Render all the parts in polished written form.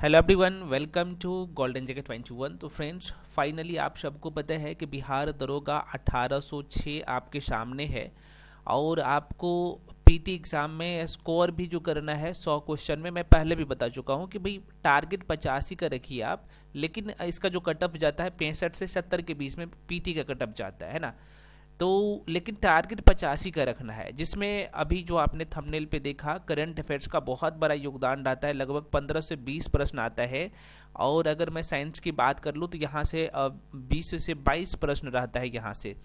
Hello everyone, welcome to golden jacket 21। तो friends, finally आप सबको पता है कि बिहार दरोगा 1806 आपके सामने है और आपको पीटी एग्ज़ाम में स्कोर भी जो करना है 100 क्वेश्चन में। मैं पहले भी बता चुका हूँ कि भाई टारगेट 85 का रखिए आप, लेकिन इसका जो कटअप जाता है 65 से 70 के बीच में पीटी का कटअप जाता है ना। तो लेकिन टारगेट 85 का रखना है, जिसमें अभी जो आपने थंबनेल पे देखा करंट अफेयर्स का बहुत बड़ा योगदान रहता है। लगभग 15 से 20 प्रश्न आता है। और अगर मैं साइंस की बात कर लूँ तो यहाँ से 20 से 22 प्रश्न रहता है यहाँ से।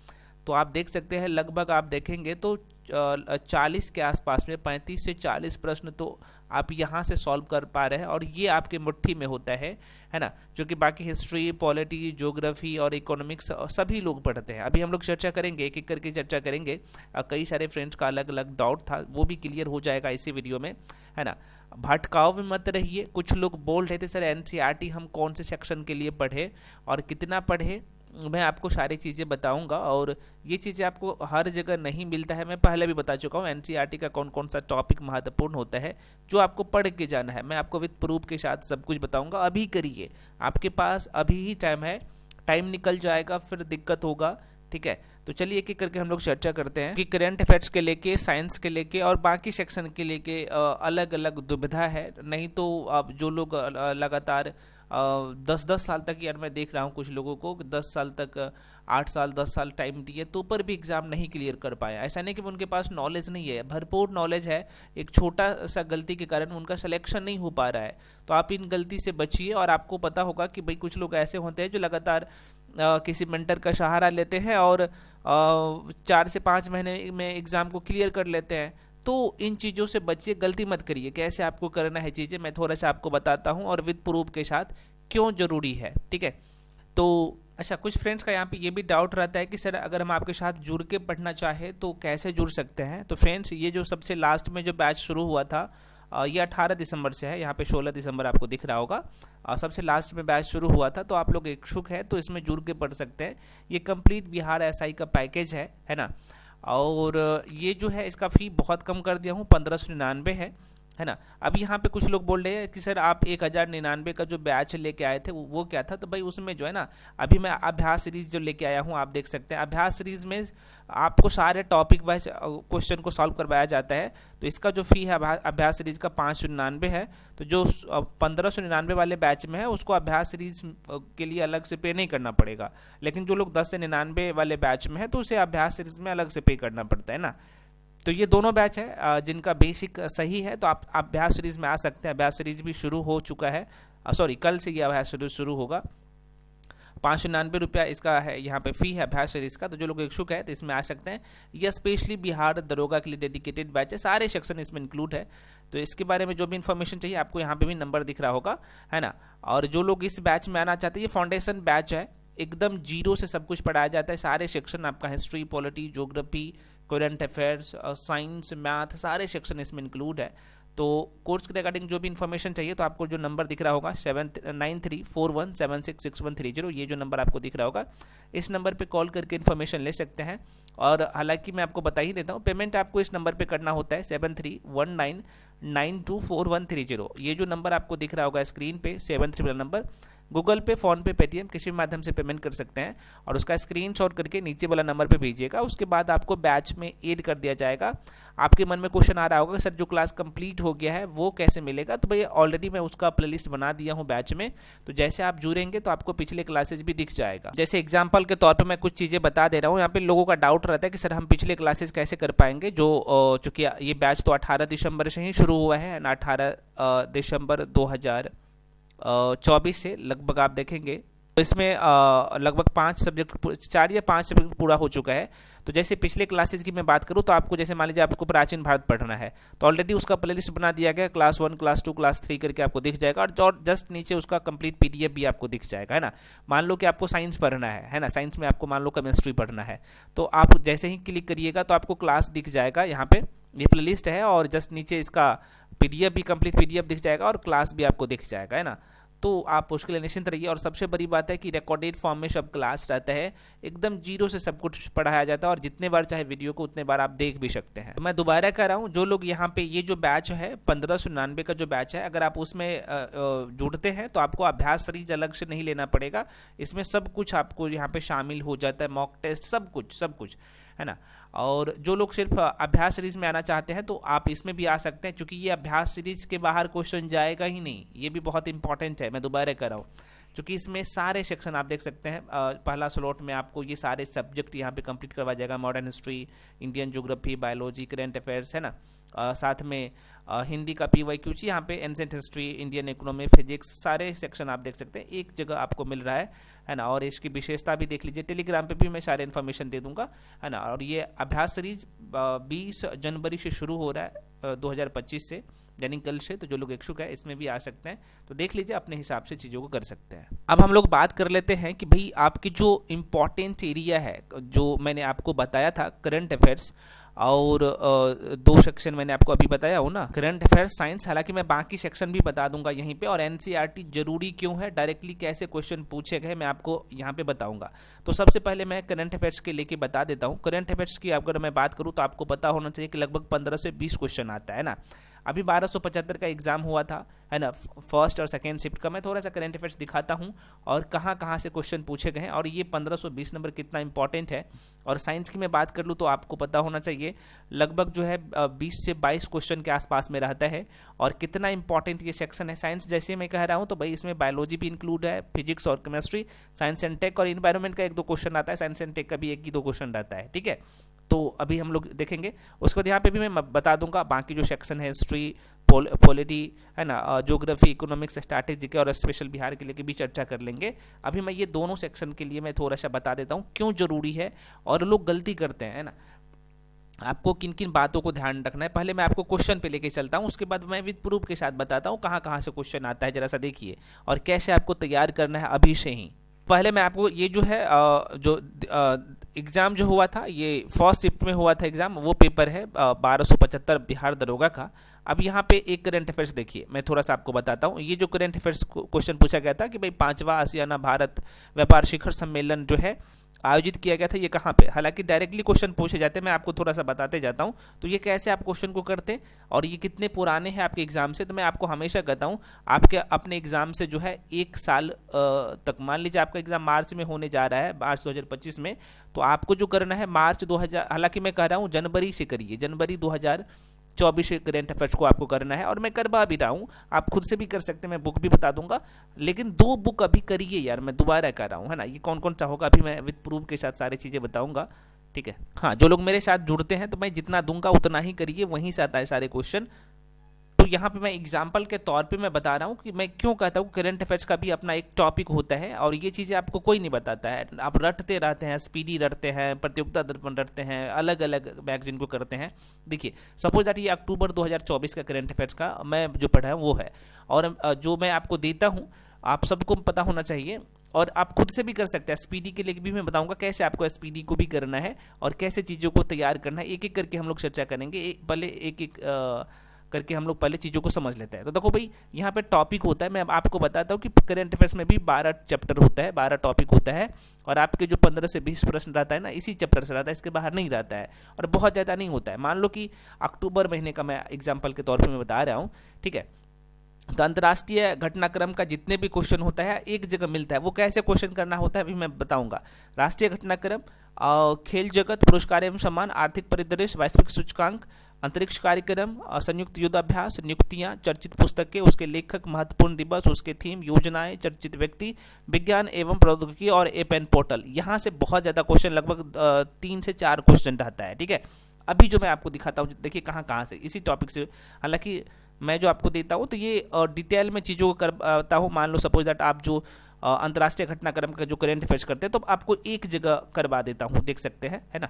तो आप देख सकते हैं, लगभग आप देखेंगे तो 40 के आसपास में 35 से 40 प्रश्न तो आप यहाँ से सॉल्व कर पा रहे हैं, और ये आपके मुट्ठी में होता है ना। जो कि बाकी हिस्ट्री, पॉलिटी, ज्योग्राफी और इकोनॉमिक्स सभी लोग पढ़ते हैं। अभी हम लोग चर्चा करेंगे, एक एक करके चर्चा करेंगे। कई सारे फ्रेंड्स का अलग अलग डाउट था, वो भी क्लियर हो जाएगा इसी वीडियो में, है ना। भटकाव में मत रहिए। कुछ लोग बोल रहे थे सर एनसीईआरटी हम कौन से सेक्शन के लिए पढ़े और कितना पढ़े, मैं आपको सारी चीज़ें बताऊंगा। और ये चीज़ें आपको हर जगह नहीं मिलता है, मैं पहले भी बता चुका हूँ। एनसीईआरटी का कौन कौन सा टॉपिक महत्वपूर्ण होता है जो आपको पढ़ के जाना है, मैं आपको विद प्रूफ के साथ सब कुछ बताऊंगा। अभी करिए, आपके पास अभी ही टाइम है, टाइम निकल जाएगा फिर दिक्कत होगा, ठीक है। तो चलिए एक एक करके हम लोग चर्चा करते हैं कि करंट अफेयर्स के लेके, साइंस के लेके और बाकी सेक्शन के लेके अलग अलग दुविधा है। नहीं तो अब जो लोग लगातार 10-10 साल तक, यार मैं देख रहा हूँ कुछ लोगों को 10 साल तक, 8 साल 10 साल टाइम दिए तो पर भी एग्ज़ाम नहीं क्लियर कर पाया। ऐसा नहीं कि उनके पास नॉलेज नहीं है, भरपूर नॉलेज है, एक छोटा सा गलती के कारण उनका सिलेक्शन नहीं हो पा रहा है। तो आप इन गलती से बचिए। और आपको पता होगा कि भाई कुछ लोग ऐसे होते हैं जो लगातार किसी मेंटर का सहारा लेते हैं और 4 से 5 महीने में एग्ज़ाम को क्लियर कर लेते हैं। तो इन चीज़ों से बचिए, गलती मत करिए। कैसे आपको करना है चीज़ें मैं थोड़ा सा आपको बताता हूँ, और विद प्रूफ के साथ क्यों ज़रूरी है, ठीक है। तो अच्छा, कुछ फ्रेंड्स का यहाँ पे ये भी डाउट रहता है कि सर अगर हम आपके साथ जुड़ के पढ़ना चाहे तो कैसे जुड़ सकते हैं। तो फ्रेंड्स, ये जो सबसे लास्ट में जो बैच शुरू हुआ था ये 18 दिसंबर से है। यहाँ पे 16 दिसंबर आपको दिख रहा होगा। सबसे लास्ट में बैच शुरू हुआ था, तो आप लोग इच्छुक है तो इसमें जुड़ के पढ़ सकते हैं। ये कंप्लीट बिहार एसआई का पैकेज है ना। और ये जो है इसका फ़ी बहुत कम कर दिया हूँ, 1599 है ना। अब यहाँ पे कुछ लोग बोल रहे हैं कि सर आप 1099 का जो बैच लेके आए थे वो क्या था। तो भाई उसमें जो है ना, अभी मैं अभ्यास सीरीज जो लेके आया हूँ, आप देख सकते हैं अभ्यास सीरीज में आपको सारे टॉपिक वाइज क्वेश्चन को सॉल्व करवाया जाता है। तो इसका जो फ़ी है अभ्यास सीरीज का 599 है। तो जो 1599 वाले बैच में है उसको अभ्यास सीरीज के लिए अलग से पे नहीं करना पड़ेगा। लेकिन जो लोग 10 से 99 वाले बैच में है तो उसे अभ्यास सीरीज में अलग से पे करना पड़ता है ना। तो ये दोनों बैच है जिनका बेसिक सही है, तो आप अभ्यास सीरीज में आ सकते हैं। अभ्यास सीरीज भी शुरू हो चुका है, सॉरी कल से ये अभ्यास सीरीज शुरू होगा। 599 रुपया इसका है, यहाँ पे फ़ी है अभ्यास सीरीज का। तो जो लोग इच्छुक है तो इसमें आ सकते हैं। यह स्पेशली बिहार दरोगा के लिए डेडिकेटेड बैच है, सारे सेक्शन इसमें इंक्लूड है। तो इसके बारे में जो भी इन्फॉर्मेशन चाहिए आपको यहाँ पे भी नंबर दिख रहा होगा, है ना। और जो लोग इस बैच में आना चाहते हैं, ये फाउंडेशन बैच है, एकदम जीरो से सब कुछ पढ़ाया जाता है। सारे सेक्शन आपका history, polity, geography, current affairs, science, math, सारे सेक्शन इसमें इंक्लूड है। तो कोर्स के रिगार्डिंग जो भी इन्फॉर्मेशन चाहिए तो आपको जो नंबर दिख रहा होगा 793417663130, ये जो नंबर आपको दिख रहा होगा, इस नंबर पे कॉल करके इन्फॉर्मेशन ले सकते हैं। और हालांकि मैं आपको बता ही देता हूँ, पेमेंट आपको इस नंबर पे करना होता है 7319924130। ये जो नंबर आपको दिख रहा होगा स्क्रीन पे 73 वाला नंबर, गूगल पे, फ़ोन पे, पेटीएम किसी भी माध्यम से पेमेंट कर सकते हैं। और उसका स्क्रीनशॉट करके नीचे वाला नंबर पे भेजिएगा। उसके बाद आपको बैच में ऐड कर दिया जाएगा। आपके मन में क्वेश्चन आ रहा होगा सर जो क्लास कंप्लीट हो गया है वो कैसे मिलेगा। तो भैया ऑलरेडी मैं उसका प्लेलिस्ट बना दिया हूँ बैच में। तो जैसे आप जुड़ेंगे तो आपको पिछले क्लासेज भी दिख जाएगा। जैसे एग्जाम्पल के तौर पर मैं कुछ चीज़ें बता दे रहा हूँ। यहाँ पे लोगों का डाउट रहता है कि सर हम पिछले क्लासेज कैसे कर पाएंगे, जो चूँकि ये बैच तो 18 दिसंबर से ही शुरू हुआ है ना। 18 दिसंबर 2024 से लगभग आप देखेंगे तो इसमें लगभग 5 सब्जेक्ट, 4 या 5 सब्जेक्ट पूरा हो चुका है। तो जैसे पिछले क्लासेस की मैं बात करूं तो आपको जैसे मान लीजिए आपको प्राचीन भारत पढ़ना है तो ऑलरेडी उसका प्लेलिस्ट बना दिया गया, क्लास 1, क्लास 2, क्लास 3 करके आपको दिख जाएगा। और जस्ट नीचे उसका कंप्लीट पीडीएफ भी आपको दिख जाएगा, है ना। मान लो कि आपको साइंस पढ़ना है ना, साइंस में आपको मान लो केमिस्ट्री पढ़ना है, तो आप जैसे ही क्लिक करिएगा तो आपको क्लास दिख जाएगा। यहाँ पे ये प्लेलिस्ट है और जस्ट नीचे इसका पीडीएफ भी, कंप्लीट पीडीएफ दिख जाएगा और क्लास भी आपको दिख जाएगा, है ना। तो आप उसके लिए निश्चिंत रहिए। और सबसे बड़ी बात है कि रिकॉर्डेड फॉर्म में सब क्लास रहता है, एकदम जीरो से सब कुछ पढ़ाया जाता है, और जितने बार चाहे वीडियो को उतने बार आप देख भी सकते हैं। तो मैं दोबारा कह रहा हूँ, जो लोग यहाँ पे ये जो बैच है 1599 का जो बैच है, अगर आप उसमें जुड़ते हैं तो आपको अभ्यास सीरीज अलग से नहीं लेना पड़ेगा। इसमें सब कुछ आपको यहाँ पे शामिल हो जाता है, मॉक टेस्ट, सब कुछ है ना। और जो लोग सिर्फ अभ्यास सीरीज में आना चाहते हैं तो आप इसमें भी आ सकते हैं, क्योंकि ये अभ्यास सीरीज के बाहर क्वेश्चन जाएगा ही नहीं, ये भी बहुत इंपॉर्टेंट है, मैं दोबारा कर रहा हूँ। क्योंकि इसमें सारे सेक्शन आप देख सकते हैं, पहला स्लॉट में आपको ये सारे सब्जेक्ट यहाँ पे कंप्लीट करवा जाएगा, modern history, Indian geography, biology, current affairs, है ना। साथ में हिंदी का PYQ, यहाँ पे ancient history, Indian economy, physics, सारे सेक्शन आप देख सकते हैं एक जगह आपको मिल रहा है ना। और इसकी विशेषता भी देख लीजिए, टेलीग्राम पे भी मैं सारे इन्फॉर्मेशन दे दूंगा, है ना। और ये अभ्यास सीरीज 20 जनवरी से शुरू हो रहा है 2025 से, यानी कल से। तो जो लोग इच्छुक है इसमें भी आ सकते हैं, तो देख लीजिए, अपने हिसाब से चीज़ों को कर सकते हैं। अब हम लोग बात कर लेते हैं कि भाई आपकी जो इम्पोर्टेंट एरिया है, जो मैंने आपको बताया था करंट अफेयर्स, और 2 सेक्शन मैंने आपको अभी बताया हो ना, करंट अफेयर्स, साइंस। हालांकि मैं बाकी सेक्शन भी बता दूंगा यहीं पे, और NCERT जरूरी क्यों है, डायरेक्टली कैसे क्वेश्चन पूछे गए, मैं आपको यहाँ पे बताऊंगा। तो सबसे पहले मैं करंट अफेयर्स के लेके बता देता हूँ। करंट अफेयर्स की अगर मैं बात करूँ तो आपको पता होना चाहिए कि लगभग 15 से 20 क्वेश्चन आता है ना। अभी 1275 का एग्जाम हुआ था, है ना, फर्स्ट और सेकेंड शिफ्ट का। मैं थोड़ा सा करंट अफेयर्स दिखाता हूँ और कहाँ कहाँ से क्वेश्चन पूछे गए हैं, और ये 1520 नंबर कितना इंपॉर्टेंट है। और साइंस की मैं बात कर लूँ तो आपको पता होना चाहिए लगभग जो है 20 से 22 क्वेश्चन के आसपास में रहता है। और कितना इंपॉर्टेंट ये सेक्शन है साइंस, जैसे मैं कह रहा हूँ, तो भाई इसमें बायोलॉजी भी इंक्लूड है, फिजिक्स और केमिस्ट्री, साइंस एंड टेक, और इन्वायरमेंट का 1-2 क्वेश्चन आता है, साइंस एंड टेक का भी 1-2 क्वेश्चन रहता है, ठीक है। तो अभी हम लोग देखेंगे, उसके बाद यहाँ पे भी मैं बता दूंगा बाकी जो सेक्शन है, हिस्ट्री, पॉलिटी, है ना, ज्योग्राफी, इकोनॉमिक्स, स्टैटिस्टिक्स, जीके और स्पेशल बिहार के लिए भी चर्चा कर लेंगे। अभी मैं ये दोनों सेक्शन के लिए मैं थोड़ा सा बता देता हूँ क्यों जरूरी है, और लोग गलती करते हैं, है ना। आपको किन किन बातों को ध्यान रखना है, पहले मैं आपको क्वेश्चन पे लेके चलता हूँ, उसके बाद मैं विद प्रूफ के साथ बताता हूँ कहाँ कहाँ से क्वेश्चन आता है, जरा सा देखिए, और कैसे आपको तैयार करना है अभी से ही। पहले मैं आपको ये जो है जो एग्ज़ाम जो हुआ था, ये फर्स्ट शिफ्ट में हुआ था एग्ज़ाम, वो पेपर है 1275 बिहार दरोगा का। अब यहाँ पे एक करंट अफेयर्स देखिए, मैं थोड़ा सा आपको बताता हूँ। ये जो करंट अफेयर्स क्वेश्चन पूछा गया था कि भाई 5वां आसियाना भारत व्यापार शिखर सम्मेलन जो है आयोजित किया गया था, ये कहाँ पे। हालांकि डायरेक्टली क्वेश्चन पूछे जाते हैं, मैं आपको थोड़ा सा बताते जाता हूँ। तो ये कैसे आप क्वेश्चन को करते हैं और ये कितने पुराने हैं आपके एग्जाम से, तो मैं आपको हमेशा कहता हूँ आपके अपने एग्जाम से जो है 1 साल तक, मान लीजिए आपका एग्जाम मार्च में होने जा रहा है, मार्च 2025 में, तो आपको जो करना है मार्च 2000, हालांकि मैं कह रहा हूँ जनवरी से करिए, जनवरी 2024 के करंट अफेयर्स को आपको करना है। और मैं करवा भी रहा हूँ, आप खुद से भी कर सकते हैं, मैं बुक भी बता दूंगा, लेकिन 2 बुक अभी करिए यार, मैं दोबारा कर रहा हूँ, है ना। ये कौन कौन सा होगा अभी मैं विद प्रूफ के साथ सारी चीज़ें बताऊंगा, ठीक है। हाँ, जो लोग मेरे साथ जुड़ते हैं तो मैं जितना दूंगा उतना ही करिए, वहीं से आता है सारे क्वेश्चन। तो यहाँ पे मैं एग्जाम्पल के तौर पे मैं बता रहा हूँ कि मैं क्यों कहता हूँ करंट अफेयर्स का भी अपना एक टॉपिक होता है, और ये चीज़ें आपको कोई नहीं बताता है। आप रटते रहते हैं, स्पीडी रटते हैं, प्रतियोगिता दर्पण रटते हैं, अलग अलग मैगजीन को करते हैं। देखिए, सपोज दैट ये अक्टूबर 2024 का करंट अफेयर्स का मैं जो पढ़ा है वो है, और जो मैं आपको देता हूँ आप सबको पता होना चाहिए, और आप खुद से भी कर सकते हैं। स्पीडी के लिए भी मैं बताऊंगा कैसे आपको स्पीडी को भी करना है और कैसे चीज़ों को तैयार करना है, एक एक करके हम लोग चर्चा करेंगे। पहले एक करके हम लोग पहले चीज़ों को समझ लेते हैं। तो देखो भाई, यहाँ पे टॉपिक होता है, मैं आपको बताता हूँ कि करंट अफेयर्स में भी 12 चैप्टर होता है, 12 टॉपिक होता है, और आपके जो 15 से 20 प्रश्न रहता है ना, इसी चैप्टर से रहता है, इसके बाहर नहीं रहता है, और बहुत ज़्यादा नहीं होता है। मान लो कि अक्टूबर महीने का मैं एग्जाम्पल के तौर पर मैं बता रहा हूँ, ठीक है। तो अंतर्राष्ट्रीय घटनाक्रम का जितने भी क्वेश्चन होता है एक जगह मिलता है, वो कैसे क्वेश्चन करना होता है अभी मैं बताऊंगा। राष्ट्रीय घटनाक्रम, खेल जगत, पुरस्कार एवं सम्मान, आर्थिक परिदृश्य, वैश्विक सूचकांक, अंतरिक्ष कार्यक्रम, संयुक्त युद्धाभ्यास, नियुक्तियां, चर्चित पुस्तकें, उसके लेखक, महत्वपूर्ण दिवस, उसके थीम, योजनाएं, चर्चित व्यक्ति, विज्ञान एवं प्रौद्योगिकी और एपेन पोर्टल। यहाँ से बहुत ज़्यादा क्वेश्चन, लगभग 3 से 4 क्वेश्चन रहता है, ठीक है। अभी जो मैं आपको दिखाता हूँ, देखिए कहाँ कहाँ से, इसी टॉपिक से। हालांकि मैं जो आपको देता हूँ तो ये डिटेल में चीज़ों को करता हूँ। मान लो सपोज दैट आप जो अंतर्राष्ट्रीय घटनाक्रम का जो करंट अफेयर्स करते हैं, तो आपको एक जगह करवा देता हूँ, देख सकते हैं, है ना।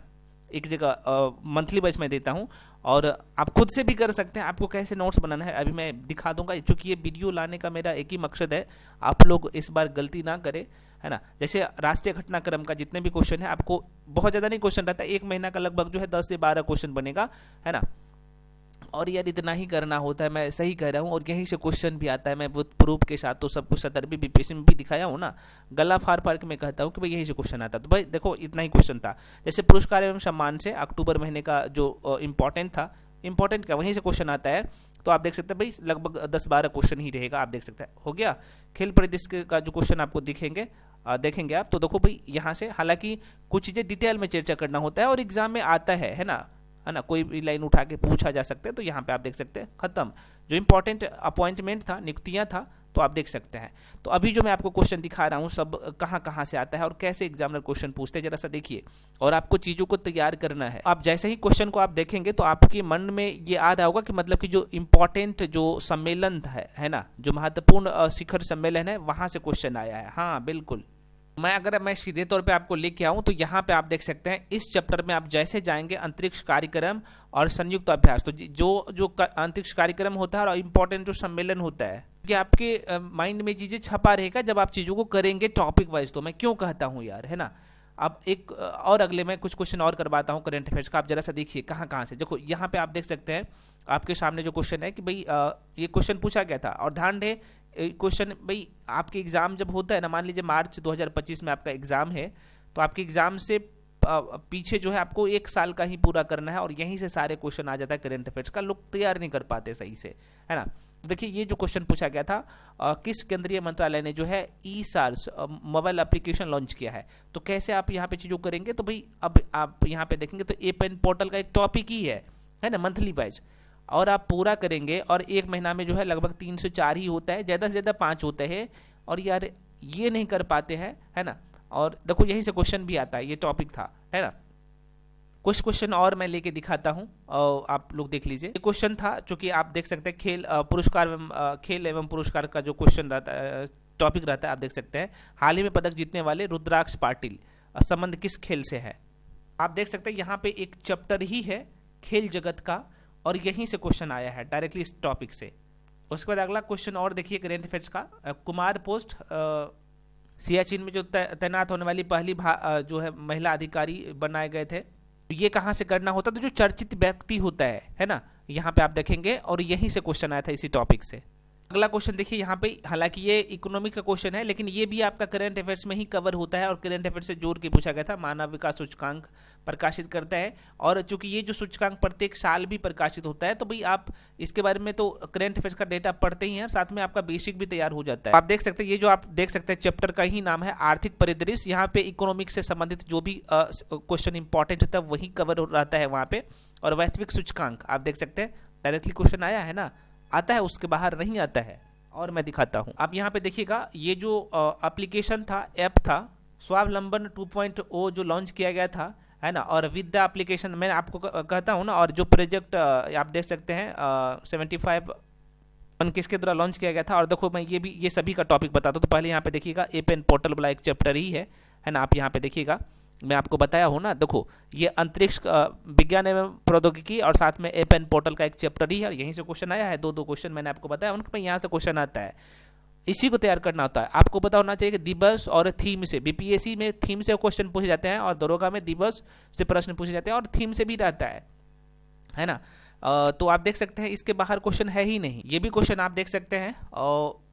एक जगह मंथली बैच में देता हूँ, और आप खुद से भी कर सकते हैं। आपको कैसे नोट्स बनाना है अभी मैं दिखा दूंगा, क्योंकि ये वीडियो लाने का मेरा एक ही मकसद है, आप लोग इस बार गलती ना करें, है ना। जैसे राष्ट्रीय घटनाक्रम का जितने भी क्वेश्चन है, आपको बहुत ज़्यादा नहीं क्वेश्चन रहता है, 1 महीना का लगभग जो है 10 से 12 क्वेश्चन बनेगा, है ना। और यार इतना ही करना होता है, मैं सही कह रहा हूँ, और यहीं से क्वेश्चन भी आता है। मैं बहुत प्रूफ के साथ तो सब कुछ सतर्पी बीपीएससी में भी दिखाया हूँ ना, गला फाड़ फाड़ के मैं कहता हूँ कि भाई यहीं से क्वेश्चन आता है। तो भाई देखो इतना ही क्वेश्चन था। जैसे पुरस्कार एवं सम्मान से अक्टूबर महीने का जो इंपॉर्टेंट था, इंपॉर्टेंट का वहीं से क्वेश्चन आता है। तो आप देख सकते हैं भाई लगभग 10-12 क्वेश्चन ही रहेगा, आप देख सकते हैं। हो गया खेल परिदृश्य का जो क्वेश्चन आपको दिखेंगे, देखेंगे आप, तो देखो भाई यहाँ से हालांकि कुछ चीज़ें डिटेल में चर्चा करना होता है और एग्जाम में आता है ना, कोई भी लाइन उठा के पूछा जा सकता है। तो यहाँ पे आप देख सकते हैं खत्म, जो इंपॉर्टेंट अपॉइंटमेंट था, नियुक्तियाँ था, तो आप देख सकते हैं। तो अभी जो मैं आपको क्वेश्चन दिखा रहा हूँ सब कहाँ कहाँ से आता है और कैसे एग्जामिनर क्वेश्चन पूछते हैं, जरा सा देखिए। और आपको चीज़ों को तैयार करना है। आप जैसे ही क्वेश्चन को आप देखेंगे तो आपके मन में ये आ रहा होगा कि मतलब कि जो इम्पोर्टेंट जो सम्मेलन है ना, जो महत्वपूर्ण शिखर सम्मेलन है, वहाँ से क्वेश्चन आया है। हाँ बिल्कुल। मैं सीधे तौर पे आपको लेके आऊँ तो यहाँ पे आप देख सकते हैं इस चैप्टर में आप जैसे जाएंगे अंतरिक्ष कार्यक्रम और संयुक्त अभ्यास, तो जो अंतरिक्ष कार्यक्रम होता है और इम्पोर्टेंट जो सम्मेलन होता है, कि आपके माइंड में चीज़ें छपा रहेगा जब आप चीज़ों को करेंगे टॉपिक वाइज। तो मैं क्यों कहता हूँ यार, है ना। अब एक और अगले मैं कुछ क्वेश्चन और करवाता हूँ करंट अफेयर्स का, आप जरा सा देखिए कहाँ कहाँ से। देखो यहाँ पे आप देख सकते हैं आपके सामने जो क्वेश्चन है कि भाई ये क्वेश्चन पूछा गया था, और ध्यान रहे क्वेश्चन भाई आपके एग्ज़ाम जब होता है ना, मान लीजिए मार्च 2025 में आपका एग्ज़ाम है, तो आपके एग्ज़ाम से पीछे जो है आपको 1 साल का ही पूरा करना है, और यहीं से सारे क्वेश्चन आ जाता है करंट अफेयर्स का। लोग तैयार नहीं कर पाते सही से, है ना। देखिए ये जो क्वेश्चन पूछा गया था, किस केंद्रीय मंत्रालय ने जो है ई-सार्स मोबाइल एप्लीकेशन लॉन्च किया है। तो कैसे आप यहाँ पे चीज़ों करेंगे, तो भाई अब आप यहाँ पे देखेंगे तो ए-पेन पोर्टल का एक टॉपिक ही है ना, मंथली वाइज, और आप पूरा करेंगे, और 1 महीना में जो है लगभग 3 से 4 ही होता है, ज़्यादा से ज़्यादा 5 होते हैं, और यार ये नहीं कर पाते हैं, है ना। और देखो यहीं से क्वेश्चन भी आता है, ये टॉपिक था, है ना। कुछ क्वेश्चन और मैं लेके दिखाता हूँ, आप लोग देख लीजिए। ये क्वेश्चन था जो कि आप देख सकते हैं खेल एवं पुरस्कार का जो क्वेश्चन रहता है, टॉपिक रहता है, आप देख सकते हैं हाल ही में पदक जीतने वाले रुद्राक्ष पाटिल संबंध किस खेल से है। आप देख सकते हैं यहाँ पे एक चैप्टर ही है खेल जगत का, और यहीं से क्वेश्चन आया है डायरेक्टली इस टॉपिक से। उसके बाद अगला क्वेश्चन और देखिए करंट अफेयर्स का, कुमार पोस्ट सियाचिन में जो तैनात होने वाली पहली जो है महिला अधिकारी बनाए गए थे, ये कहाँ से करना होता, तो जो चर्चित व्यक्ति होता है ना, यहाँ पे आप देखेंगे, और यहीं से क्वेश्चन आया था इसी टॉपिक से। अगला क्वेश्चन देखिए यहाँ पे, हालांकि ये इकोनॉमिक का क्वेश्चन है, लेकिन ये भी आपका करंट अफेयर्स में ही कवर होता है, और करंट अफेयर्स से जोड़ के पूछा गया था। मानव विकास सूचकांक प्रकाशित करता है, और चूंकि ये जो सूचकांक प्रत्येक साल भी प्रकाशित होता है, तो भाई आप इसके बारे में तो करंट अफेयर्स का डेटा पढ़ते ही हैं, साथ में आपका बेसिक भी तैयार हो जाता है। आप देख सकते हैं ये जो आप देख सकते हैं चैप्टर का ही नाम है आर्थिक परिदृश्य। यहाँ पे इकोनॉमिक से संबंधित जो भी क्वेश्चन इंपॉर्टेंट होता है वही कवर हो रहता है वहाँ पे। और वैश्विक सूचकांक आप देख सकते हैं डायरेक्टली क्वेश्चन आया है ना, आता है, उसके बाहर नहीं आता है। और मैं दिखाता हूँ, आप यहाँ पे देखिएगा, ये जो एप्लीकेशन था, ऐप था, स्वावलंबन 2.0 जो लॉन्च किया गया था, है ना। और विद द एप्लीकेशन मैं आपको कहता हूँ ना, और जो प्रोजेक्ट आप देख सकते हैं 75 किसके द्वारा लॉन्च किया गया था। और देखो मैं ये सभी का टॉपिक बताता हूँ। तो पहले यहाँ पे देखिएगा ए-पेन पोर्टल वाला एक चैप्टर ही है ना। आप यहाँ पे देखिएगा, मैं आपको बताया हूँ ना, देखो ये अंतरिक्ष विज्ञान एवं प्रौद्योगिकी और साथ में ए-पेन पोर्टल का एक चैप्टर ही है, और यहीं से क्वेश्चन आया है। 2 क्वेश्चन मैंने आपको बताया, उनके यहाँ से क्वेश्चन आता है, इसी को तैयार करना होता है। आपको पता होना चाहिए कि दिवस और थीम से, बीपीएससी में थीम से क्वेश्चन पूछे जाते हैं, और दरोगा में दिवस से प्रश्न पूछे जाते हैं, और थीम से भी रहता है ना। तो आप देख सकते हैं इसके बाहर क्वेश्चन है ही नहीं। ये भी क्वेश्चन आप देख सकते हैं, और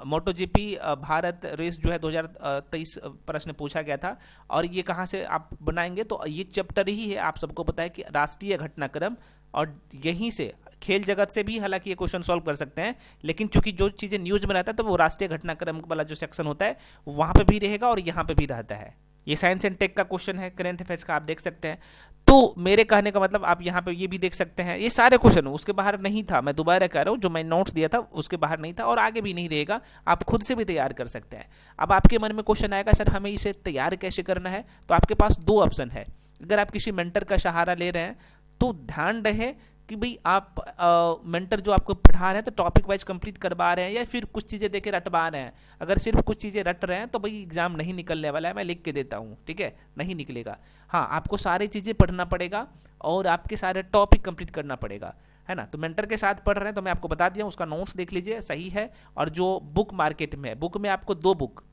मोटो जीपी भारत रेस जो है 2023 प्रश्न पूछा गया था, और ये कहाँ से आप बनाएंगे, तो ये चैप्टर ही है, आप सबको पता है कि राष्ट्रीय घटनाक्रम, और यहीं से खेल जगत से भी हालांकि ये क्वेश्चन सॉल्व कर सकते हैं, लेकिन चूंकि जो चीज़ें न्यूज में रहता है तो वो राष्ट्रीय घटनाक्रम वाला जो सेक्शन होता है वहाँ पे भी रहेगा, और यहाँ पे भी रहता है। ये साइंस एंड टेक का क्वेश्चन है करंट अफेयर्स का, आप देख सकते हैं। तो मेरे कहने का मतलब आप यहाँ पे ये भी देख सकते हैं, ये सारे क्वेश्चन उसके बाहर नहीं था। मैं दोबारा कह रहा हूँ, जो मैं नोट्स दिया था उसके बाहर नहीं था, और आगे भी नहीं रहेगा, आप खुद से भी तैयार कर सकते हैं। अब आपके मन में क्वेश्चन आएगा, सर हमें इसे तैयार कैसे करना है, तो आपके पास 2 ऑप्शन है। अगर आप किसी मेंटर का सहारा ले रहे हैं तो ध्यान रहे कि भाई आप मेंटर जो आपको पढ़ा रहे हैं तो टॉपिक वाइज कंप्लीट करवा रहे हैं, या फिर कुछ चीज़ें देके रटवा रहे हैं। अगर सिर्फ कुछ चीज़ें रट रहे हैं तो भाई एग्जाम नहीं निकलने वाला है, मैं लिख के देता हूँ, ठीक है, नहीं निकलेगा। हाँ, आपको सारी चीज़ें पढ़ना पड़ेगा, और आपके सारे टॉपिक कंप्लीट करना पड़ेगा, है ना। तो मेंटर के साथ पढ़ रहे हैं तो मैं आपको बता दिया, उसका नोट्स देख लीजिए, सही है। और जो बुक मार्केट में है, बुक में आपको 2 बुक,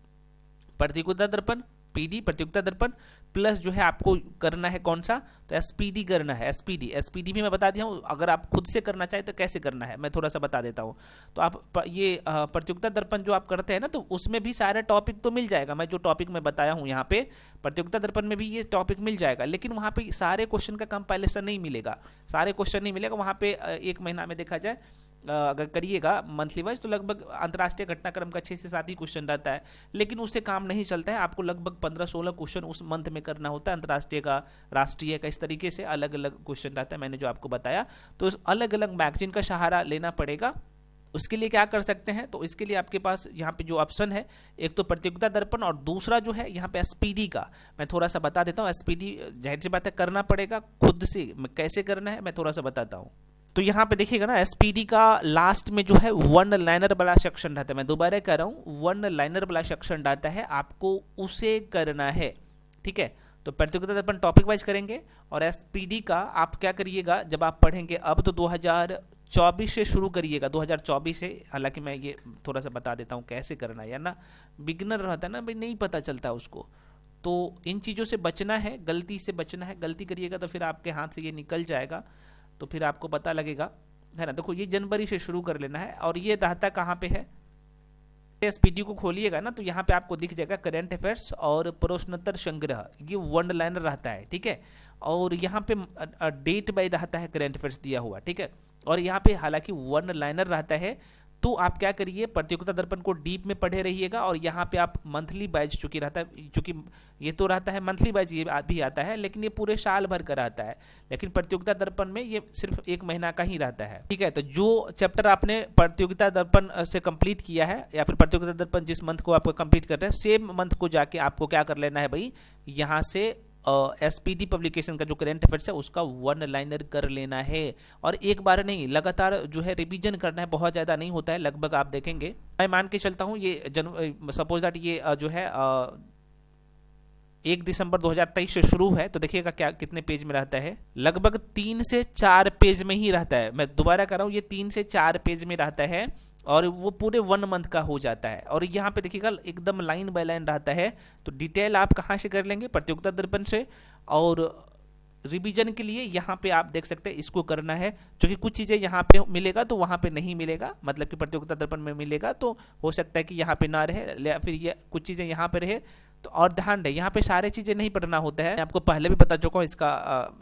प्रतियोगिता दर्पण, पीडी प्रतियोगिता दर्पण प्लस जो है आपको करना है कौन सा, तो एसपीडी करना है। एसपीडी भी मैं बता दिया हूँ, अगर आप खुद से करना चाहें तो कैसे करना है मैं थोड़ा सा बता देता हूँ। तो आप ये प्रतियोगिता दर्पण जो आप करते हैं ना, तो उसमें भी सारा टॉपिक तो मिल जाएगा, मैं जो टॉपिक मैं बताया हूँ यहाँ पे प्रतियोगिता दर्पण में भी ये टॉपिक मिल जाएगा, लेकिन वहाँ पे सारे क्वेश्चन का कंपाइलेशन नहीं मिलेगा, सारे क्वेश्चन नहीं मिलेगा वहाँ पे। एक महीना में देखा जाए अगर करिएगा मंथली वाइज तो लगभग अंतर्राष्ट्रीय घटनाक्रम का 6 से 7 ही क्वेश्चन रहता है, लेकिन उससे काम नहीं चलता है, आपको लगभग 15-16 क्वेश्चन उस मंथ में करना होता है, अंतर्राष्ट्रीय का, राष्ट्रीय का, इस तरीके से अलग अलग क्वेश्चन रहता है, मैंने जो आपको बताया। तो अलग अलग मैगजीन का सहारा लेना पड़ेगा। उसके लिए क्या कर सकते हैं, तो इसके लिए आपके पास यहाँ पे जो ऑप्शन है, एक तो प्रतियोगिता दर्पण और दूसरा जो है यहाँ पे एसपीडी का मैं थोड़ा सा बता देता हूँ। एसपीडी जाहिर सी बात है करना पड़ेगा खुद से, कैसे करना है मैं थोड़ा सा बताता हूँ। तो यहाँ पे देखिएगा ना, एसपीडी का लास्ट में जो है वन लाइनर वाला सेक्शन रहता है, मैं दोबारा कह रहा हूँ वन लाइनर वाला सेक्शन रहता है, आपको उसे करना है, ठीक है। तो प्रतियोगिता दर्पण टॉपिक वाइज करेंगे और एसपीडी का आप क्या करिएगा, जब आप पढ़ेंगे अब तो 2024 से शुरू करिएगा, 2024 से। हालांकि मैं ये थोड़ा सा बता देता हूँ कैसे करना है, या ना बिगिनर रहता है ना भाई, नहीं पता चलता उसको, तो इन चीज़ों से बचना है, गलती से बचना है। गलती करिएगा तो फिर आपके हाथ से ये निकल जाएगा, तो फिर आपको पता लगेगा, है ना। देखो ये जनवरी से शुरू कर लेना है, और ये रहता कहाँ पे है, एसपीडी को खोलिएगा ना तो यहाँ पे आपको दिख जाएगा करंट अफेयर्स और प्रश्नोत्तर संग्रह, ये वन लाइनर रहता है, ठीक है। और यहाँ पे डेट बाय रहता है करंट अफेयर्स दिया हुआ, ठीक है। और यहाँ पे हालांकि वन लाइनर रहता है, तो आप क्या करिए प्रतियोगिता दर्पण को डीप में पढ़े रहिएगा, और यहाँ पे आप मंथली बैच चूंकि रहता है, चूंकि ये तो रहता है मंथली बैच, ये भी आता है, लेकिन ये पूरे साल भर का रहता है, लेकिन प्रतियोगिता दर्पण में ये सिर्फ 1 महीना का ही रहता है, ठीक है। तो जो चैप्टर आपने प्रतियोगिता दर्पण से कंप्लीट किया है, या फिर प्रतियोगिता दर्पण जिस मंथ को आप कंप्लीट कर रहे हैं, सेम मंथ को जाके आपको क्या कर लेना है भाई, यहाँ से एसपीडी पब्लिकेशन का जो करंट अफेयर्स है उसका वन लाइनर कर लेना है। और एक बार नहीं, लगातार जो है रिवीजन करना है, बहुत ज़्यादा नहीं होता है, लगभग आप देखेंगे, मैं मान के चलता हूँ ये सपोज दैट ये जो है 1 दिसंबर 2023 से शुरू है, तो देखिएगा क्या कितने पेज में रहता है, लगभग 3 से 4 पेज में ही रहता है। मैं दोबारा कर रहा हूँ, ये 3 से 4 पेज में रहता है, और वो पूरे 1 मंथ का हो जाता है। और यहाँ पे देखिएगा एकदम लाइन बाय लाइन रहता है, तो डिटेल आप कहाँ से कर लेंगे, प्रतियोगिता दर्पण से। और रिवीजन के लिए यहाँ पे आप देख सकते हैं इसको करना है, क्योंकि कुछ चीज़ें यहाँ पे मिलेगा तो वहाँ पे नहीं मिलेगा, मतलब कि प्रतियोगिता दर्पण में मिलेगा तो हो सकता है कि यहाँ पे ना रहे, या फिर ये कुछ चीज़ें यहाँ पे रहे। तो और ध्यान रहे, यहाँ पे सारे चीज़ें नहीं पढ़ना होता है, मैं आपको पहले भी बता चुका हूँ, इसका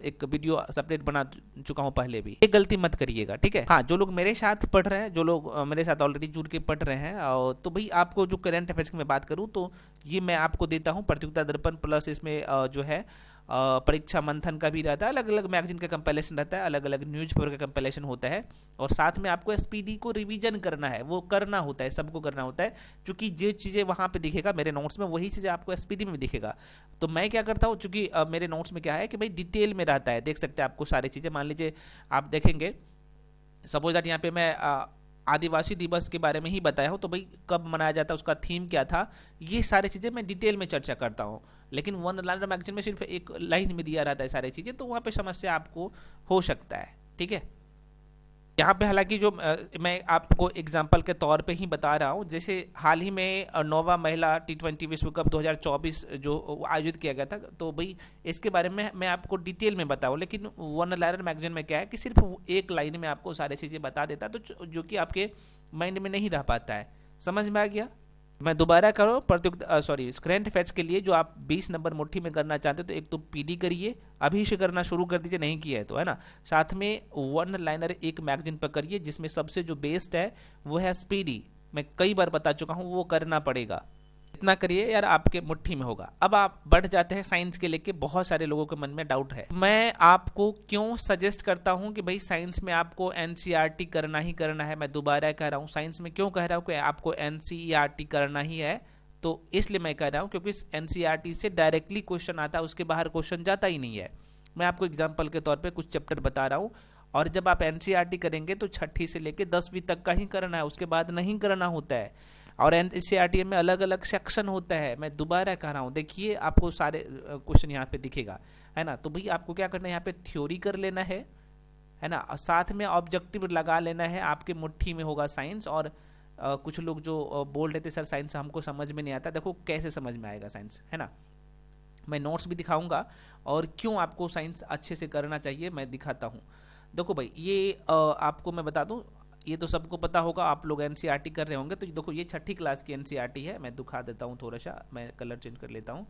एक वीडियो सेपरेट बना चुका हूँ पहले भी, ये गलती मत करिएगा, ठीक है। हाँ, जो लोग मेरे साथ पढ़ रहे हैं, जो लोग मेरे साथ ऑलरेडी जुड़ के पढ़ रहे हैं, तो भाई आपको जो करंट अफेयर्स की मैं बात करूँ तो ये मैं आपको देता हूँ प्रतियोगिता दर्पण प्लस इसमें जो है परीक्षा मंथन का भी रहता है, अलग अलग मैगजीन का कंपैरिजन रहता है, अलग अलग न्यूज़पेपर का कंपैरिजन होता है, और साथ में आपको एसपीडी को रिवीजन करना है, वो करना होता है, सबको करना होता है, क्योंकि जो चीज़ें वहाँ पे दिखेगा मेरे नोट्स में वही चीज़ें आपको एसपीडी में भी दिखेगा। तो मैं क्या करता हूँ, चूँकि मेरे नोट्स में क्या है कि भाई डिटेल में रहता है, देख सकते हैं आपको सारी चीज़ें। मान लीजिए आप देखेंगे सपोज दैट यहाँ पे मैं आदिवासी दिवस के बारे में ही बताया हूँ, तो भाई कब मनाया जाता है, उसका थीम क्या था, ये सारी चीज़ें मैं डिटेल में चर्चा करता हूँ। लेकिन वन लाइनर मैगजीन में सिर्फ एक लाइन में दिया रहता है सारी चीज़ें, तो वहाँ पे समस्या आपको हो सकता है, ठीक है। यहाँ पे हालांकि जो मैं आपको एग्जांपल के तौर पे ही बता रहा हूँ, जैसे हाल ही में नौवां महिला T20 विश्व कप 2024 जो आयोजित किया गया था, तो भाई इसके बारे में मैं आपको डिटेल में बताऊँ, लेकिन वन लाइनर मैगजीन में क्या है कि सिर्फ एक लाइन में आपको सारी चीज़ें बता देता, तो जो कि आपके माइंड में नहीं रह पाता है। समझ में आ गया? मैं दोबारा करो, प्रतियोगिता करंट अफेयर्स के लिए जो आप 20 नंबर मुट्ठी में करना चाहते हो, तो एक तो पीडी करिए, अभी से करना शुरू कर दीजिए, नहीं किया है तो, है ना। साथ में वन लाइनर एक मैगजीन पर करिए, जिसमें सबसे जो बेस्ट है वो है स्पीडी, मैं कई बार बता चुका हूँ, वो करना पड़ेगा। इतना करिए यार, आपके मुट्ठी में होगा। अब आप बढ़ जाते हैं साइंस के लेके, बहुत सारे लोगों के मन में डाउट है। मैं आपको क्यों सजेस्ट करता हूं कि भाई साइंस में आपको एनसीईआरटी करना ही करना है, मैं दोबारा कह रहा हूं, साइंस में क्यों कह रहा हूं कि आपको एनसीईआरटी करना ही है, तो इसलिए मैं कह रहा हूं क्योंकि एनसीईआरटी से डायरेक्टली क्वेश्चन आता है, उसके बाहर क्वेश्चन जाता ही नहीं है। मैं आपको एग्जाम्पल के तौर पर कुछ चैप्टर बता रहा हूँ, और जब आप एनसीईआरटी करेंगे तो 6ठी से लेकर 10वीं तक का ही करना है, उसके बाद नहीं करना होता है। और एनसीईआरटी में अलग अलग सेक्शन होता है, मैं दोबारा कह रहा हूँ, देखिए आपको सारे क्वेश्चन यहाँ पे दिखेगा, है ना। तो भाई आपको क्या करना है, यहाँ पे थ्योरी कर लेना है ना, और साथ में ऑब्जेक्टिव लगा लेना है, आपके मुट्ठी में होगा साइंस। और कुछ लोग जो बोल रहे थे सर साइंस हमको समझ में नहीं आता, देखो कैसे समझ में आएगा साइंस, है ना। मैं नोट्स भी दिखाऊंगा और क्यों आपको साइंस अच्छे से करना चाहिए मैं दिखाता हूँ। देखो भाई, ये आपको मैं बता दूँ, ये तो सबको पता होगा, आप लोग एनसीईआरटी कर रहे होंगे, तो देखो ये 6ठी क्लास की एनसीईआरटी है। मैं दिखा देता हूँ, थोड़ा सा मैं कलर चेंज कर लेता हूँ,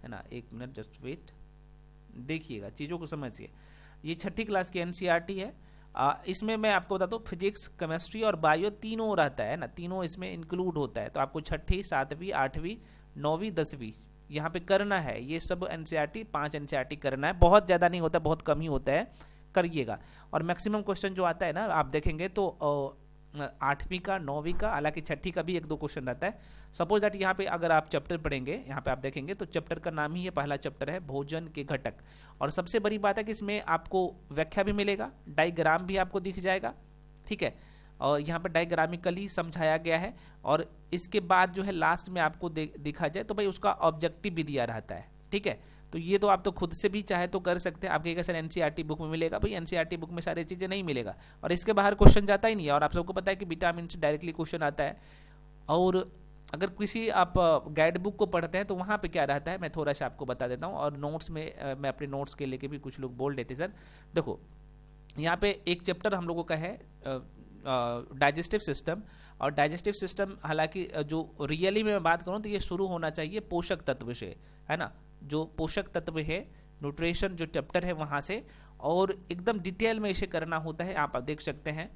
है ना, एक मिनट जस्ट वेट। देखिएगा, चीज़ों को समझिए। ये 6ठी क्लास की एनसीईआरटी है। इसमें मैं आपको बताता हूँ फिजिक्स, केमिस्ट्री और बायो तीनों रहता है ना, तीनों इसमें इंक्लूड होता है। तो आपको 6ठी, 7वीं, 8वीं, 9वीं, 10वीं यहाँ पे करना है। ये सब एनसीईआरटी 5 एनसीईआरटी करना है, बहुत ज़्यादा नहीं होता, बहुत कम ही होता है, करिएगा। और मैक्सिमम क्वेश्चन जो आता है ना, आप देखेंगे तो 8वीं का, 9वीं का, हालांकि 6ठी का भी 1-2 क्वेश्चन रहता है। सपोज दैट यहाँ पे अगर आप चैप्टर पढ़ेंगे, यहाँ पे आप देखेंगे तो चैप्टर का नाम ही, ये पहला चैप्टर है भोजन के घटक। और सबसे बड़ी बात है कि इसमें आपको व्याख्या भी मिलेगा, डायग्राम भी आपको दिख जाएगा, ठीक है, और यहाँ पर डायग्रामिकली समझाया गया है। और इसके बाद जो है लास्ट में आपको दिखा जाए तो भाई उसका ऑब्जेक्टिव भी दिया रहता है, ठीक है। तो ये तो आप तो खुद से भी चाहे तो कर सकते हैं। आप कहेगा सर एनसीईआरटी बुक में मिलेगा, भाई एनसीईआरटी बुक में सारी चीज़ें नहीं मिलेगा, और इसके बाहर क्वेश्चन जाता ही नहीं है। और आप सबको पता है कि विटामिन से डायरेक्टली क्वेश्चन आता है। और अगर किसी आप गाइड बुक को पढ़ते हैं तो वहाँ पे क्या रहता है, मैं थोड़ा सा आपको बता देता हूँ। और नोट्स में मैं अपने नोट्स के लेके भी कुछ लोग बोल देते सर, देखो यहाँ पे एक चैप्टर हम लोगों का है डाइजेस्टिव सिस्टम। और डाइजेस्टिव सिस्टम, हालांकि जो रियली में मैं बात करूँ तो ये शुरू होना चाहिए पोषक तत्व से, है ना, जो पोषक तत्व है, न्यूट्रिशन जो चैप्टर है वहाँ से, और एकदम डिटेल में इसे करना होता है। आप देख सकते हैं,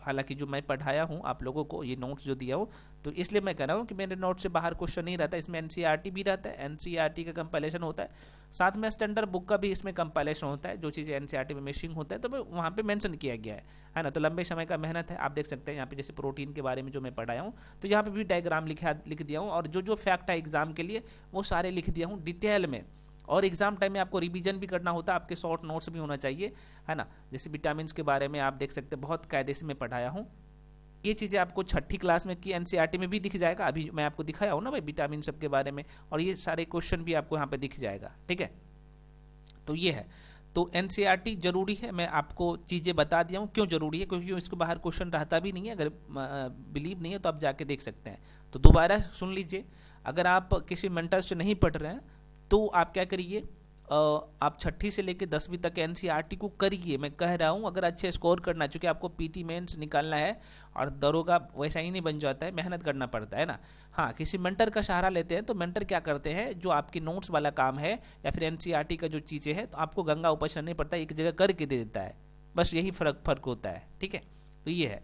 हालांकि जो मैं पढ़ाया हूँ आप लोगों को, ये नोट्स जो दिया हूँ, तो इसलिए मैं कह रहा हूँ कि मेरे नोट से बाहर क्वेश्चन नहीं रहता। इसमें एनसीईआरटी भी रहता है, एनसीईआरटी का कंपाइलेशन होता है, साथ में स्टैंडर्ड बुक का भी इसमें कंपाइलेशन होता है। जो चीज़ें एनसीईआरटी में मिसिंग होता है तो वहाँ पे मेंशन किया गया है ना। तो लंबे समय का मेहनत है। आप देख सकते हैं यहाँ पे जैसे प्रोटीन के बारे में जो मैं पढ़ाया हूँ, तो यहाँ पे भी डायग्राम लिख दिया हूँ, और जो जो फैक्ट है एग्जाम के लिए वो सारे लिख दिया हूँ डिटेल में। और एग्जाम टाइम में आपको रिवीजन भी करना होता है, आपके शॉर्ट नोट्स भी होना चाहिए, है ना। जैसे विटामिन के बारे में आप देख सकते हैं, बहुत कायदे से मैं पढ़ाया हूँ। ये चीज़ें आपको 6ठी क्लास में की एनसीईआरटी में भी दिख जाएगा। अभी मैं आपको दिखाया हूँ ना भाई विटामिन सब के बारे में, और ये सारे क्वेश्चन भी आपको यहाँ पे दिख जाएगा, ठीक है। तो ये है, तो एनसीईआरटी जरूरी है। मैं आपको चीज़ें बता दिया हूँ क्यों जरूरी है, क्योंकि इसके बाहर क्वेश्चन रहता भी नहीं है। अगर बिलीव नहीं है तो आप जाके देख सकते हैं। तो दोबारा सुन लीजिए, अगर आप किसी मेंटर से नहीं पढ़ रहे हैं तो आप क्या करिए, आप 6ठी से लेकर 10वीं तक एनसीईआरटी को करिए। मैं कह रहा हूँ अगर अच्छे स्कोर करना है, चूँकि आपको पीटी मेंस निकालना है, और दरोगा वैसा ही नहीं बन जाता है, मेहनत करना पड़ता है ना। हाँ, किसी मेंटर का सहारा लेते हैं तो मेंटर क्या करते हैं, जो आपकी नोट्स वाला काम है या फिर एनसीईआरटी का जो चीज़ें है, तो आपको गंगा उपचना नहीं पड़ता, एक जगह करके दे देता है, बस यही फ़र्क होता है, ठीक है। तो ये है,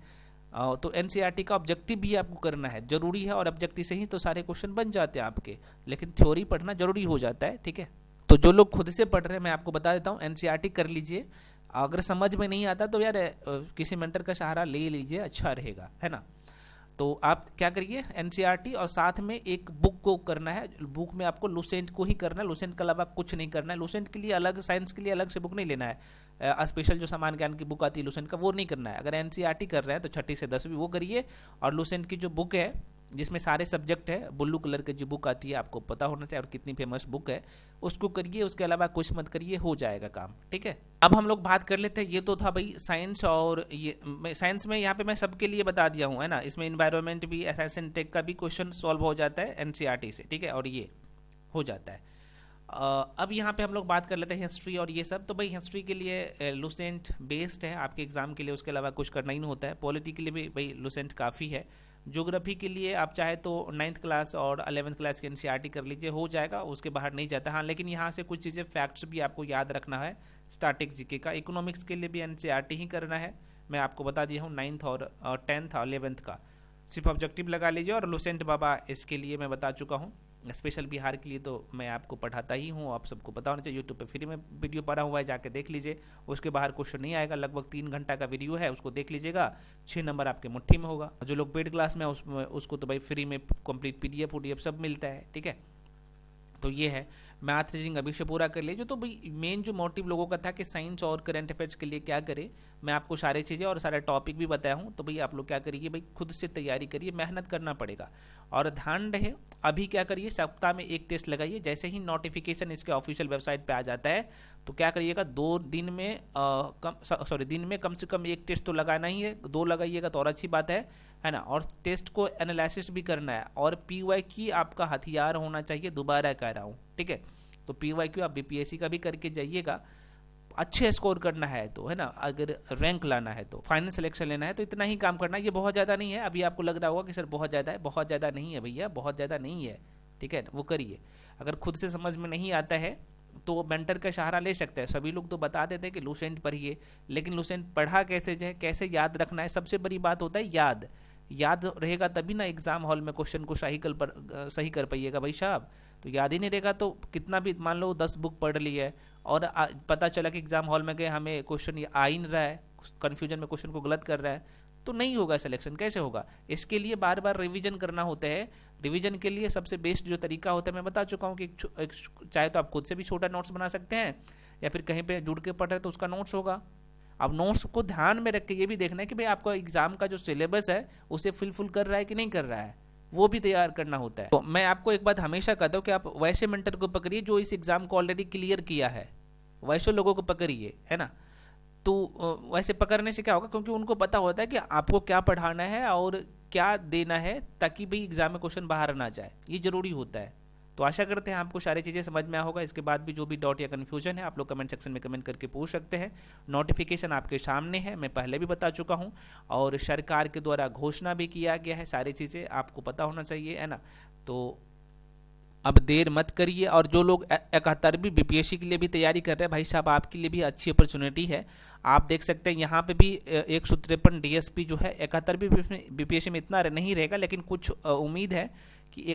तो एनसीईआरटी का ऑब्जेक्टिव भी आपको करना है, जरूरी है। और ऑब्जेक्टिव से ही तो सारे क्वेश्चन बन जाते हैं आपके, लेकिन थ्योरी पढ़ना जरूरी हो जाता है, ठीक है। तो जो लोग खुद से पढ़ रहे हैं, मैं आपको बता देता हूँ, एनसीईआरटी कर लीजिए। अगर समझ में नहीं आता तो यार किसी मेंटर का सहारा ले लीजिए, अच्छा रहेगा, है ना। तो आप क्या करिए, एनसीईआरटी और साथ में एक बुक को करना है। बुक में आपको लुसेंट को ही करना है, लुसेंट के अलावा कुछ नहीं करना है। लुसेंट के लिए अलग, साइंस के लिए अलग से बुक नहीं लेना है। स्पेशल जो सामान्य ज्ञान की बुक आती है लुसेंट का, वो नहीं करना है। अगर एनसीईआरटी कर रहे हैं तो 6ठी से 10वीं वो करिए। और लुसेंट की जो बुक है जिसमें सारे सब्जेक्ट है, ब्लू कलर की जो बुक आती है, आपको पता होना चाहिए और कितनी फेमस बुक है, उसको करिए। उसके अलावा कुछ मत करिए, हो जाएगा काम, ठीक है। अब हम लोग बात कर लेते हैं, ये तो था भाई साइंस। और ये साइंस में यहाँ पे मैं सबके लिए बता दिया हूँ, है ना। इसमें इन्वायरमेंट भी, एसएसएन टेक का भी क्वेश्चन सॉल्व हो जाता है एनसीईआरटी से, ठीक है, और ये हो जाता है। अब यहाँ पे हम लोग बात कर लेते हैं हिस्ट्री और ये सब। तो भाई हिस्ट्री के लिए लुसेंट बेस्ड है आपके एग्जाम के लिए, उसके अलावा कुछ करना ही नहीं होता है। पॉलिटी के लिए भी भाई लुसेंट काफ़ी है। ज्योग्राफी के लिए आप चाहे तो 9th क्लास और 11th क्लास की एनसीईआरटी कर लीजिए, हो जाएगा, उसके बाहर नहीं जाता। हाँ, लेकिन यहाँ से कुछ चीज़ें फैक्ट्स भी आपको याद रखना है, स्टैटिक जीके का। इकोनॉमिक्स के लिए भी एनसीईआरटी ही करना है, मैं आपको बता दिया हूँ। 9th और 10th और 11th का सिर्फ ऑब्जेक्टिव लगा लीजिए। और लुसेंट बाबा इसके लिए मैं बता चुका हूँ। स्पेशल बिहार के लिए तो मैं आपको पढ़ाता ही हूँ, आप सबको पता होना चाहिए। यूट्यूब पे फ्री में वीडियो पड़ा हुआ है, जाके देख लीजिए। उसके बाहर क्वेश्चन नहीं आएगा, लगभग 3 घंटा का वीडियो है, उसको देख लीजिएगा, 6 नंबर आपके मुट्ठी में होगा। जो लोग पेड क्लास में उसको तो भाई फ्री में कंप्लीट पीडीएफ वूडीएफ सब मिलता है, ठीक है। तो ये है, मैथ रीजनिंग अभी से पूरा कर लीजिए। तो भाई मेन जो मोटिव लोगों का था कि साइंस और करंट अफेयर्स के लिए क्या करें, मैं आपको सारी चीज़ें और सारे टॉपिक भी बताया हूँ। तो भाई आप लोग क्या करिए, भाई खुद से तैयारी करिए, मेहनत करना पड़ेगा। और ध्यान रहे, अभी क्या करिए, सप्ताह में एक टेस्ट लगाइए। जैसे ही नोटिफिकेशन इसके ऑफिशियल वेबसाइट पे आ जाता है तो क्या करिएगा, दिन में कम से कम एक टेस्ट तो लगाना ही है। 2 लगाइएगा तो और अच्छी बात है, है ना, और टेस्ट को एनालिसिस भी करना है, और PYQ आपका हथियार होना चाहिए, दोबारा कह रहा हूँ, ठीक है। तो PYQ आप BPSC का भी करके जाइएगा, अच्छे स्कोर करना है तो, है ना, अगर रैंक लाना है तो, फाइनल सिलेक्शन लेना है तो इतना ही काम करना है, ये बहुत ज़्यादा नहीं है। अभी आपको लग रहा होगा कि सर बहुत ज़्यादा है, बहुत ज़्यादा नहीं है भैया, बहुत ज़्यादा नहीं है, ठीक है, वो करिए। अगर खुद से समझ में नहीं आता है तो मेंटर का सहारा ले सकते हैं। सभी लोग तो बता देते हैं कि लूसेंट पढ़िए, लेकिन लूसेंट पढ़ा कैसे जाए, कैसे याद रखना है, सबसे बड़ी बात होता है याद। याद रहेगा तभी ना एग्जाम हॉल में क्वेश्चन को सही कर पाइएगा भाई साहब। तो याद ही नहीं रहेगा तो कितना भी मान लो 10 बुक पढ़ ली है और पता चला कि एग्जाम हॉल में गए हमें क्वेश्चन आ ही नहीं रहा है, कन्फ्यूजन में क्वेश्चन को गलत कर रहा है, तो नहीं होगा सिलेक्शन, कैसे होगा। इसके लिए बार बार रिवीजन करना होता है। रिवीजन के लिए सबसे बेस्ट जो तरीका होता है मैं बता चुका हूँ कि चाहे तो आप खुद से भी छोटा नोट्स बना सकते हैं, या फिर कहीं पे जुड़ के पढ़ रहे हैं तो उसका नोट्स होगा। अब नोट्स को ध्यान में रख के ये भी देखना है कि भाई आपका एग्जाम का जो सिलेबस है उसे फुलफिल कर रहा है कि नहीं कर रहा है, वो भी तैयार करना होता है। तो मैं आपको एक बात हमेशा कहता हूँ कि आप वैसे मेंटर को पकड़िए जो इस एग्जाम को ऑलरेडी क्लियर किया है, वैसे लोगों को पकड़िए, है ना। तो वैसे पकड़ने से क्या होगा, क्योंकि उनको पता होता है कि आपको क्या पढ़ाना है और क्या देना है, ताकि भाई एग्जाम में क्वेश्चन बाहर ना जाए, ये जरूरी होता है। तो आशा करते हैं आपको सारी चीज़ें समझ में आया होगा। इसके बाद भी जो भी डाउट या कन्फ्यूजन है आप लोग कमेंट सेक्शन में कमेंट करके पूछ सकते हैं। नोटिफिकेशन आपके सामने है, मैं पहले भी बता चुका हूं, और सरकार के द्वारा घोषणा भी किया गया है, सारी चीज़ें आपको पता होना चाहिए, है ना। तो अब देर मत करिए। और जो लोग 71वीं BPSC के लिए भी तैयारी कर रहे हैं भाई साहब, आपके लिए भी अच्छी अपॉर्चुनिटी है। आप देख सकते हैं यहाँ पे भी 153 DSP जो है 71वीं BPSC में इतना नहीं रहेगा, लेकिन कुछ उम्मीद है कि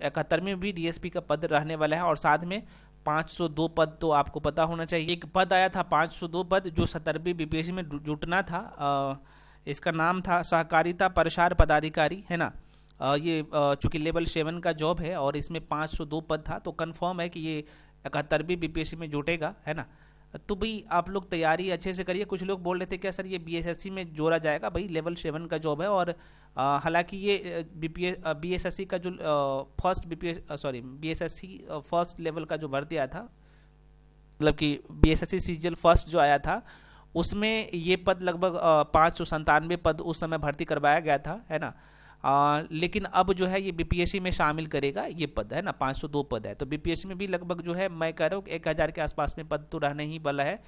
71वीं भी DSP का पद रहने वाला है। और साथ में 502 पद तो आपको पता होना चाहिए। एक पद आया था 502 पद जो 70वीं BPSC में जुटना था, इसका नाम था सहकारिता प्रसार पदाधिकारी, है ना। ये चूँकि लेवल 7 का जॉब है और इसमें 502 पद था, तो कंफर्म है कि ये 71वीं BPSC में जुटेगा, है ना। तो भाई आप लोग तैयारी अच्छे से करिए। कुछ लोग बोल रहे थे क्या सर ये BSSC में जोड़ा जाएगा, भाई लेवल 7 का जॉब है। और हालांकि ये BSSC का जो BSSC फर्स्ट लेवल का जो भर्ती आया था, मतलब कि BSSC सीजीएल फर्स्ट जो आया था, उसमें ये पद लगभग 597 पद उस समय भर्ती करवाया गया था, है ना। लेकिन अब जो है ये BPSC में शामिल करेगा ये पद, है ना, 502 पद है। तो BPSC में भी लगभग जो है मैं कह रहा हूँ 1000 के आसपास में पद तो रहने ही वाला है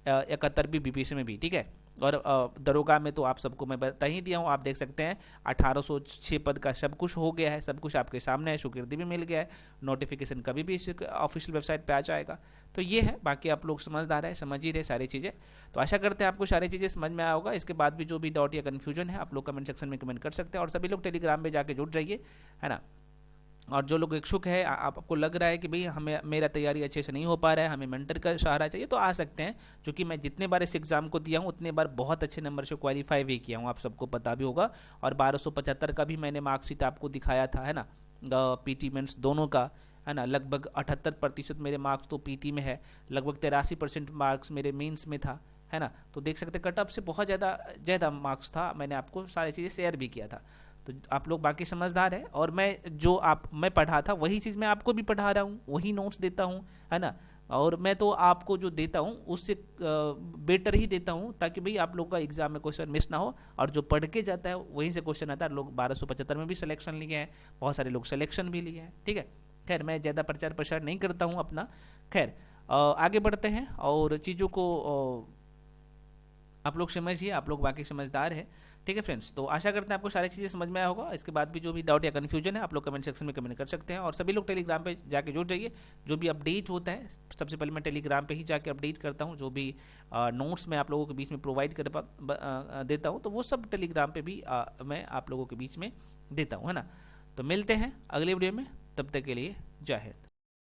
71वीं BPSC में भी, ठीक है। और दरोगा में तो आप सबको मैं बता ही दिया हूँ, आप देख सकते हैं 1806 पद का सब कुछ हो गया है, सब कुछ आपके सामने है, स्वीकृति भी मिल गया है, नोटिफिकेशन कभी भी ऑफिशियल वेबसाइट पे आ जाएगा। तो ये है, बाकी आप लोग समझदार है, समझ ही रहे सारी चीज़ें। तो आशा करते हैं आपको सारी चीज़ें समझ में आया होगा। इसके बाद भी जो भी डाउट या कन्फ्यूजन है आप लोग कमेंट सेक्शन में कमेंट कर सकते हैं, और सभी लोग टेलीग्राम पे जाके जुड़ जाइए, है ना। और जो लोग इच्छुक है, आपको लग रहा है कि भाई हमें मेरा तैयारी अच्छे से नहीं हो पा रहा है, हमें मेंटर का सहारा चाहिए, तो आ सकते हैं। क्योंकि मैं जितने बार इस एग्ज़ाम को दिया हूँ उतने बार बहुत अच्छे नंबर से क्वालिफाई भी किया हूँ, आप सबको पता भी होगा। और 1275 का भी मैंने मार्कशीट आपको दिखाया था, है ना, PT मेंस दोनों का, है ना। लगभग 78% मेरे मार्क्स तो PT में है, लगभग 83% मार्क्स मेरे मेंस में था, है ना। तो देख सकते कट ऑफ से बहुत ज़्यादा मार्क्स था, मैंने आपको सारी चीज़ें शेयर भी किया था। तो आप लोग बाकी समझदार है, और मैं पढ़ा था वही चीज़ मैं आपको भी पढ़ा रहा हूँ, वही नोट्स देता हूँ, है ना। और मैं तो आपको जो देता हूँ उससे बेटर ही देता हूँ, ताकि भाई आप लोग का एग्जाम में क्वेश्चन मिस ना हो। और जो पढ़ के जाता है वहीं से क्वेश्चन आता है। लोग 1275 में भी सिलेक्शन लिए हैं, बहुत सारे लोग सिलेक्शन भी लिए हैं, ठीक है। खैर मैं ज़्यादा प्रचार प्रसार नहीं करता हूँ अपना। खैर आगे बढ़ते हैं और चीज़ों को आप लोग समझिए, आप लोग बाकी समझदार है, ठीक है फ्रेंड्स। तो आशा करते हैं आपको सारी चीज़ें समझ में आया होगा। इसके बाद भी जो भी डाउट या कन्फ्यूजन है आप लोग कमेंट सेक्शन में कमेंट कर सकते हैं, और सभी लोग टेलीग्राम पे जाके जुड़ जाइए। जो भी अपडेट होता है सबसे पहले मैं टेलीग्राम पे ही जाके अपडेट करता हूँ, जो भी नोट्स मैं आप लोगों के बीच में प्रोवाइड कर देता हूँ, तो वो सब टेलीग्राम पर भी मैं आप लोगों के बीच में देता हूँ, है ना। तो मिलते हैं अगले वीडियो में, तब तक के लिए जय हिंद।